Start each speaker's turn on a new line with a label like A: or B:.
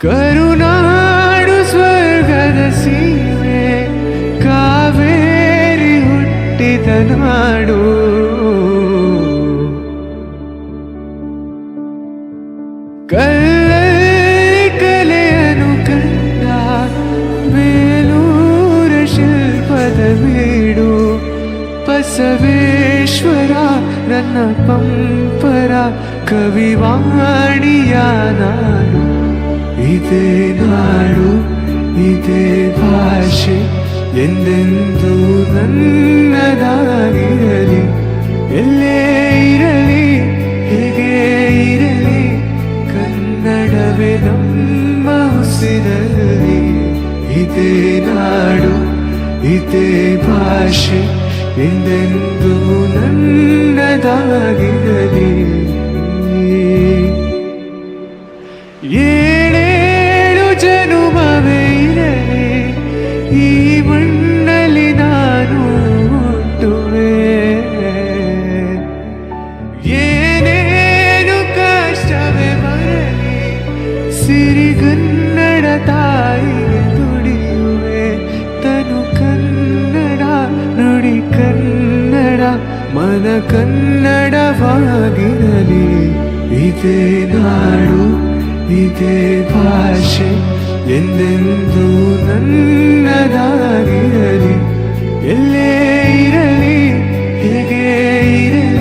A: ಕರುನಾಡು ಸ್ವರ್ಗದ ಸೀಮೆ, ಕಾವೇರಿ ಹುಟ್ಟಿದ ನಾಡು. ಕಲ್ಲಲ್ಲಿ ಕಲೆಯನ್ನು ಕಂಡ ಬೇಲೂರ ಶಿಲ್ಪದ ಬೀಡು. ಬಸವೇಶ್ವರ ನನ್ನ ಪಂಪರ ಕವಿವಾಣಿಯ ನಾಡು. ಇದೇ ನಾಡು, ಇದೇ ಭಾಷೆ ಎಂದೆಂದೂ ನನ್ನದಾಗಿರಲಿ. ಎಲ್ಲೇ ಇರಲಿ, ಹೇಗೆ ಇರಲಿ, ಕನ್ನಡವೇ ನಮ್ಮ ಉಸಿರಲ್ಲಿ. ಇದೇ ನಾಡು, ಇದೇ ಭಾಷೆ ಎಂದೆಂದೂ ನನ್ನದಾಗಿರಲಿ. ಏಳೇಳು ಜನುಮವೇ ಇರಲಿ, ಈ ಮಣ್ಣಲ್ಲಿ ನಾನು ಹುಟ್ಟುವೆ. ಏನೇನು ಕಷ್ಟವೇ ಬರಲಿ, ಸಿರಿಗನ್ನಡ ತಾಯಿಗೆ ದುಡಿಯುವೆ. ತನು ಕನ್ನಡ, ನುಡಿ ಕನ್ನಡ, ಮನ ಕನ್ನಡವಾಗಿರಲಿ. ಇದೇ ನಾಡು, ಇದೇ ಭಾಷೆ ಎಂದೆಂದೂ ನನ್ನದಾಗಿರಲಿ. ಎಲ್ಲೇ ಇರಲಿ, ಹೇಗೆ ಇರಲಿ,